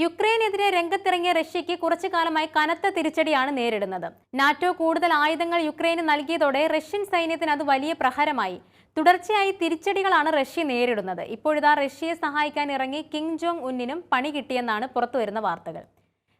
യുക്രൈനെതിരെ രംഗത്തിറങ്ങിയ റഷ്യയ്ക്ക് കുറച്ചു കാലമായി കനത്ത തിരിച്ചടിയാണ് നേരിടുന്നത്. നാറ്റോ കൂടുതൽ ആയുധങ്ങൾ യുക്രൈന് നൽകിയതോടെ റഷ്യൻ സൈന്യത്തിന് അത് വലിയ പ്രഹരമായി. തുടർച്ചയായി തിരിച്ചടികളാണ് റഷ്യ നേരിടുന്നത്. ഇപ്പോഴിതാ റഷ്യയെ സഹായിക്കാൻ ഇറങ്ങി കിം ജോങ് ഉന്നിനും പണി കിട്ടിയെന്നാണ് പുറത്തുവരുന്ന വാർത്തകൾ.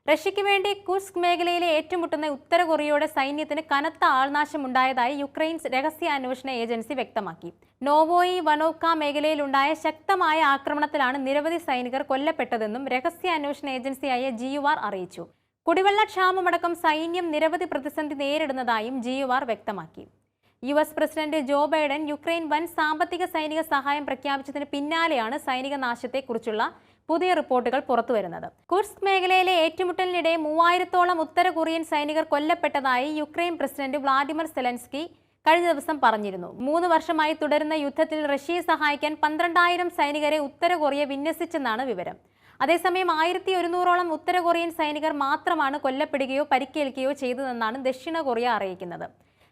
റഷ്യയ്ക്ക് വേണ്ടി കുർസ്ക് മേഖലയിലെ ഏറ്റുമുട്ടുന്ന ഉത്തര കൊറിയയുടെ സൈന്യത്തിന് കനത്ത ആൾനാശമുണ്ടായതായി യുക്രൈൻ രഹസ്യാന്വേഷണ ഏജൻസി വ്യക്തമാക്കി. നോവോയി വനോവ്ക മേഖലയിലുണ്ടായ ശക്തമായ ആക്രമണത്തിലാണ് നിരവധി സൈനികർ കൊല്ലപ്പെട്ടതെന്നും രഹസ്യാന്വേഷണ ഏജൻസിയായ GUR അറിയിച്ചു. കുടിവെള്ളക്ഷാമമടക്കം സൈന്യം നിരവധി പ്രതിസന്ധി നേരിടുന്നതായും GUR വ്യക്തമാക്കി. US president Joe Biden Ukraine വൻ സാമ്പത്തിക സൈനിക സഹായം പ്രഖ്യാപിച്ചതിന് പിന്നാലെയാണ് സൈനിക നാശത്തെക്കുറിച്ചുള്ള പുതിയ റിപ്പോർട്ടുകൾ പുറത്തുവരുന്നത്. കുർസ്ക് മേഖലയിലെ ഏറ്റുമുട്ടലിനിടെ 3000-ഓളം ഉത്തര കൊറിയൻ സൈനികർ കൊല്ലപ്പെട്ടതായി യുക്രൈൻ പ്രസിഡന്റ് വ്ളാഡിമിർ സെലൻസ്കി കഴിഞ്ഞ ദിവസം പറഞ്ഞിരുന്നു. 3 വർഷമായി തുടരുന്ന യുദ്ധത്തിൽ റഷ്യയെ സഹായിക്കാൻ 12,000 സൈനികരെ ഉത്തര കൊറിയ വിന്യസിച്ചെന്നാണ് വിവരം. അതേസമയം 1100-ഓളം ഉത്തര കൊറിയൻ സൈനികർ മാത്രമാണ് കൊല്ലപ്പെടുകയോ പരിക്കേൽക്കുകയോ ചെയ്തതെന്നാണ് ദക്ഷിണ കൊറിയ അറിയിക്കുന്നത്.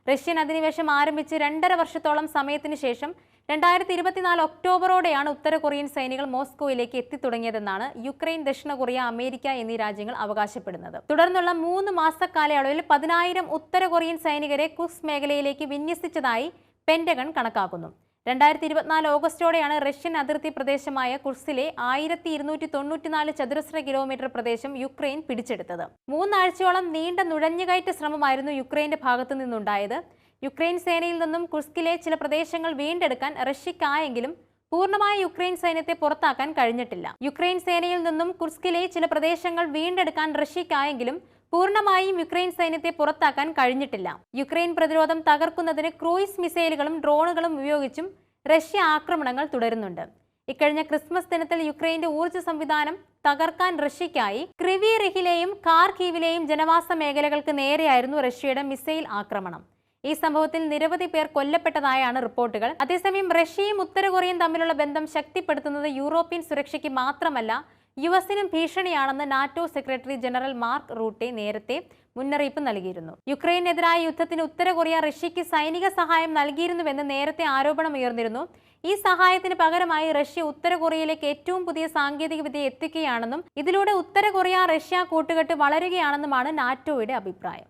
റഷ്യൻ അധിനിവേശം ആരംഭിച്ച് 2.5 വർഷത്തോളം സമയത്തിന് ശേഷം 2024 ഒക്ടോബറോടെയാണ് ഉത്തര കൊറിയൻ സൈനികൾ മോസ്കോയിലേക്ക് എത്തിത്തുടങ്ങിയതെന്നാണ് യുക്രൈൻ, ദക്ഷിണ കൊറിയ, അമേരിക്ക എന്നീ രാജ്യങ്ങൾ അവകാശപ്പെടുന്നത്. തുടർന്നുള്ള 3 മാസ കാലയളവിൽ 10,000 ഉത്തര കൊറിയൻ സൈനികരെ കുർസ്ക് മേഖലയിലേക്ക് വിന്യസിച്ചതായി പെന്റഗൺ കണക്കാക്കുന്നു. 2024 ഓഗസ്റ്റോടെയാണ് റഷ്യൻ അതിർത്തി പ്രദേശമായ കുർസ്കിലെ 1294 ചതുരശ്ര കിലോമീറ്റർ പ്രദേശം യുക്രൈൻ പിടിച്ചെടുത്തത്. 3 ആഴ്ചയോളം നീണ്ട നുഴഞ്ഞുകയറ്റ ശ്രമമായിരുന്നു യുക്രൈന്റെ ഭാഗത്തു നിന്നുണ്ടായത്. യുക്രൈൻ സേനയിൽ നിന്നും കുർസ്കിലെ ചില പ്രദേശങ്ങൾ വീണ്ടെടുക്കാൻ റഷ്യക്കായെങ്കിലും പൂർണ്ണമായ യുക്രൈൻ സൈന്യത്തെ പുറത്താക്കാൻ കഴിഞ്ഞിട്ടില്ല. യുക്രൈൻ സേനയിൽ നിന്നും കുർസ്കിലെ ചില പ്രദേശങ്ങൾ വീണ്ടെടുക്കാൻ റഷ്യക്കായെങ്കിലും പൂർണ്ണമായും യുക്രൈൻ സൈന്യത്തെ പുറത്താക്കാൻ കഴിഞ്ഞിട്ടില്ല. യുക്രൈൻ പ്രതിരോധം തകർക്കുന്നതിന് ക്രൂയിസ് മിസൈലുകളും ഡ്രോണുകളും ഉപയോഗിച്ചും റഷ്യ ആക്രമണങ്ങൾ തുടരുന്നുണ്ട്. ഇക്കഴിഞ്ഞ ക്രിസ്മസ് ദിനത്തിൽ യുക്രൈന്റെ ഊർജ്ജ സംവിധാനം തകർക്കാൻ റഷ്യയ്ക്കായി ക്രിവി റിഹിലെയും ഖാർക്കീവിലെയും ജനവാസ മേഖലകൾക്ക് നേരെയായിരുന്നു റഷ്യയുടെ മിസൈൽ ആക്രമണം. ഈ സംഭവത്തിൽ നിരവധി പേർ കൊല്ലപ്പെട്ടതായാണ് റിപ്പോർട്ടുകൾ. അതേസമയം റഷ്യയും ഉത്തര കൊറിയയും തമ്മിലുള്ള ബന്ധം ശക്തിപ്പെടുത്തുന്നത് യൂറോപ്യൻ സുരക്ഷയ്ക്ക് മാത്രമല്ല യുഎസിനും ഭീഷണിയാണെന്ന് NATO secretary general Mark Rutte നേരത്തെ മുന്നറിയിപ്പ് നൽകിയിരുന്നു. യുക്രൈനെതിരായ യുദ്ധത്തിന് ഉത്തര കൊറിയ റഷ്യയ്ക്ക് സൈനിക സഹായം നൽകിയിരുന്നുവെന്ന് നേരത്തെ ആരോപണമുയർന്നിരുന്നു. ഈ സഹായത്തിന് പകരമായി റഷ്യ ഉത്തര കൊറിയയിലേക്ക് ഏറ്റവും പുതിയ സാങ്കേതികവിദ്യ എത്തിക്കുകയാണെന്നും ഇതിലൂടെ ഉത്തര കൊറിയ റഷ്യ കൂട്ടുകെട്ട് വളരുകയാണെന്നുമാണ് നാറ്റോയുടെ അഭിപ്രായം.